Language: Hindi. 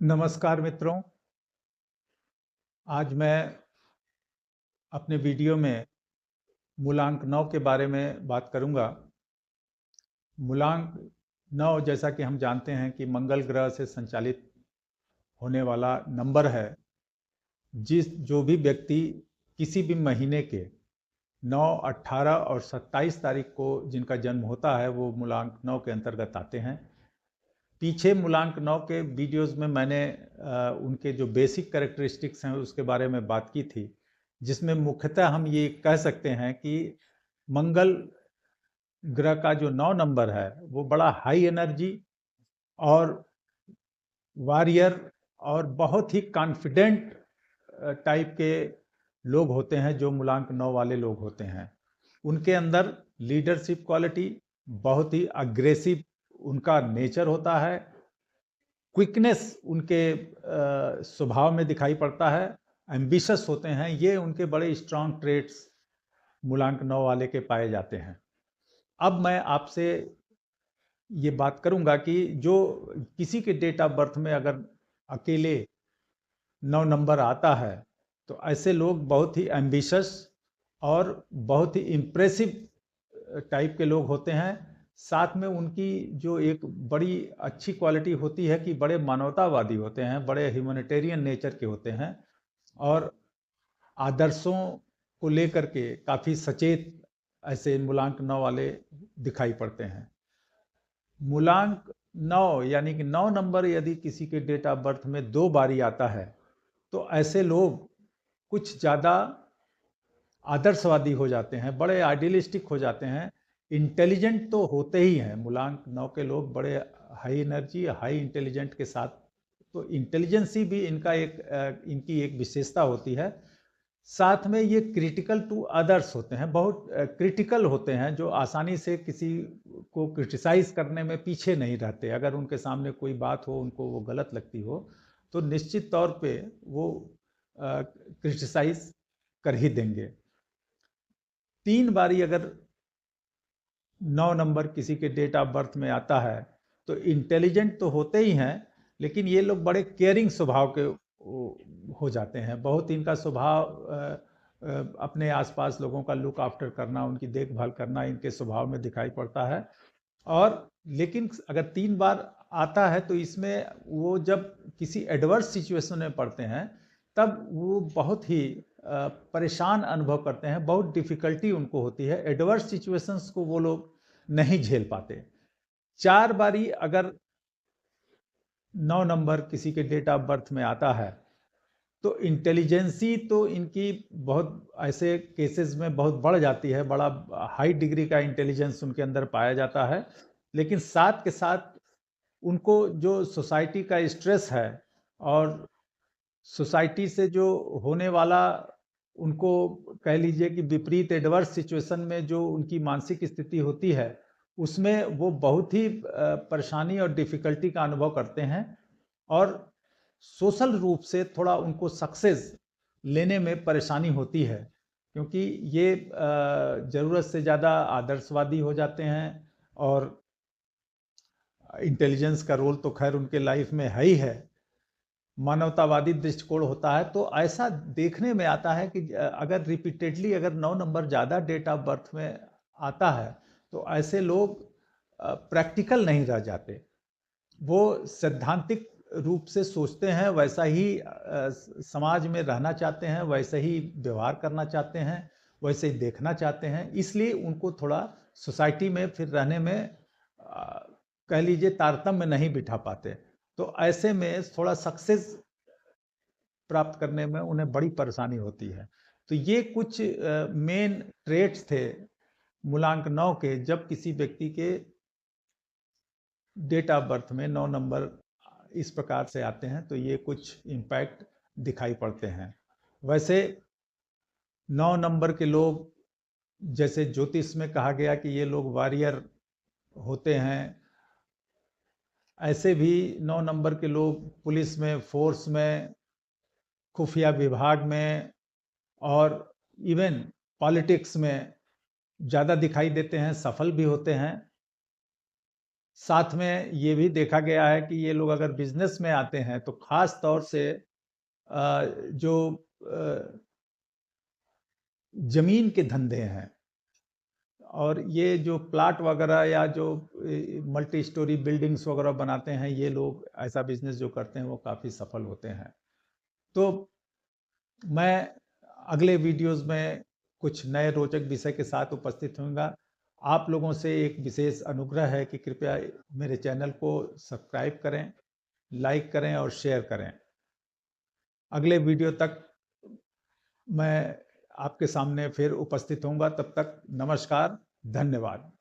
नमस्कार मित्रों। आज मैं अपने वीडियो में मूलांक 9 के बारे में बात करूंगा। मूलांक 9 जैसा कि हम जानते हैं कि मंगल ग्रह से संचालित होने वाला नंबर है। जो भी व्यक्ति किसी भी महीने के 9, 18 और 27 तारीख को जिनका जन्म होता है वो मूलांक 9 के अंतर्गत आते हैं। पीछे मूलांक 9 के वीडियोस में मैंने उनके जो बेसिक कैरेक्टरिस्टिक्स हैं उसके बारे में बात की थी, जिसमें मुख्यतः हम ये कह सकते हैं कि मंगल ग्रह का जो 9 नंबर है वो बड़ा हाई एनर्जी और वॉरियर और बहुत ही कॉन्फिडेंट टाइप के लोग होते हैं। जो मूलांक 9 वाले लोग होते हैं उनके अंदर लीडरशिप क्वालिटी, बहुत ही अग्रेसिव उनका नेचर होता है, क्विकनेस उनके स्वभाव में दिखाई पड़ता है, एम्बिशस होते हैं। ये उनके बड़े स्ट्रांग ट्रेट्स मूलांक 9 वाले के पाए जाते हैं। अब मैं आपसे ये बात करूंगा कि जो किसी के डेट ऑफ बर्थ में अगर अकेले 9 नंबर आता है तो ऐसे लोग बहुत ही एम्बिशस और बहुत ही इम्प्रेसिव टाइप के लोग होते हैं। साथ में उनकी जो एक बड़ी अच्छी क्वालिटी होती है कि बड़े मानवतावादी होते हैं, बड़े ह्यूमैनिटेरियन नेचर के होते हैं और आदर्शों को लेकर के काफ़ी सचेत ऐसे मूलांक 9 वाले दिखाई पड़ते हैं। मूलांक 9 यानी कि 9 नंबर यदि किसी के डेट ऑफ बर्थ में 2 बारी आता है तो ऐसे लोग कुछ ज़्यादा आदर्शवादी हो जाते हैं, बड़े आइडियलिस्टिक हो जाते हैं। इंटेलिजेंट तो होते ही हैं, मूलांक 9 के लोग बड़े हाई एनर्जी, हाई इंटेलिजेंट के साथ, तो इंटेलिजेंसी भी इनकी एक विशेषता होती है। साथ में ये क्रिटिकल टू अदर्स होते हैं, बहुत क्रिटिकल होते हैं, जो आसानी से किसी को क्रिटिसाइज करने में पीछे नहीं रहते। अगर उनके सामने कोई बात हो, उनको वो गलत लगती हो, तो निश्चित तौर पे वो क्रिटिसाइज कर ही देंगे। 3 बारी अगर 9 नंबर किसी के डेट ऑफ बर्थ में आता है तो इंटेलिजेंट तो होते ही हैं, लेकिन ये लोग बड़े केयरिंग स्वभाव के हो जाते हैं। बहुत इनका स्वभाव अपने आसपास लोगों का लुक आफ्टर करना, उनकी देखभाल करना इनके स्वभाव में दिखाई पड़ता है। और लेकिन अगर 3 बार आता है तो इसमें वो जब किसी एडवर्स सिचुएशन में पड़ते हैं तब वो बहुत ही परेशान अनुभव करते हैं, बहुत डिफिकल्टी उनको होती है। एडवर्स सिचुएशंस को वो लोग नहीं झेल पाते। 4 बारी अगर 9 नंबर किसी के डेट ऑफ बर्थ में आता है तो इंटेलिजेंसी तो इनकी बहुत ऐसे केसेस में बहुत बढ़ जाती है, बड़ा हाई डिग्री का इंटेलिजेंस उनके अंदर पाया जाता है। लेकिन साथ के साथ उनको जो सोसाइटी का स्ट्रेस है और सोसाइटी से जो होने वाला, उनको कह लीजिए कि विपरीत एडवर्स सिचुएशन में जो उनकी मानसिक स्थिति होती है उसमें वो बहुत ही परेशानी और डिफिकल्टी का अनुभव करते हैं और सोशल रूप से थोड़ा उनको सक्सेस लेने में परेशानी होती है, क्योंकि ये ज़रूरत से ज़्यादा आदर्शवादी हो जाते हैं और इंटेलिजेंस का रोल तो खैर उनके लाइफ में है ही है, मानवतावादी दृष्टिकोण होता है। तो ऐसा देखने में आता है कि अगर रिपीटेडली अगर 9 नंबर ज़्यादा डेट ऑफ बर्थ में आता है तो ऐसे लोग प्रैक्टिकल नहीं रह जाते। वो सैद्धांतिक रूप से सोचते हैं, वैसा ही समाज में रहना चाहते हैं, वैसे ही व्यवहार करना चाहते हैं, वैसे ही देखना चाहते हैं। इसलिए उनको थोड़ा सोसाइटी में फिर रहने में कह लीजिए तारतम्य नहीं बिठा पाते। तो ऐसे में थोड़ा सक्सेस प्राप्त करने में उन्हें बड़ी परेशानी होती है। तो ये कुछ मेन ट्रेट्स थे मूलांक 9 के, जब किसी व्यक्ति के डेट ऑफ बर्थ में 9 नंबर इस प्रकार से आते हैं तो ये कुछ इम्पैक्ट दिखाई पड़ते हैं। वैसे 9 नंबर के लोग, जैसे ज्योतिष में कहा गया कि ये लोग वॉरियर होते हैं, ऐसे भी 9 नंबर के लोग पुलिस में, फोर्स में, खुफिया विभाग में और इवन पॉलिटिक्स में ज़्यादा दिखाई देते हैं, सफल भी होते हैं। साथ में ये भी देखा गया है कि ये लोग अगर बिजनेस में आते हैं तो खास तौर से जो जमीन के धंधे हैं और ये जो प्लाट वगैरह या जो मल्टी स्टोरी बिल्डिंग्स वगैरह बनाते हैं, ये लोग ऐसा बिजनेस जो करते हैं वो काफ़ी सफल होते हैं। तो मैं अगले वीडियोस में कुछ नए रोचक विषय के साथ उपस्थित होऊंगा। आप लोगों से एक विशेष अनुग्रह है कि कृपया मेरे चैनल को सब्सक्राइब करें, लाइक करें और शेयर करें। अगले वीडियो तक मैं आपके सामने फिर उपस्थित होऊंगा। तब तक नमस्कार, धन्यवाद।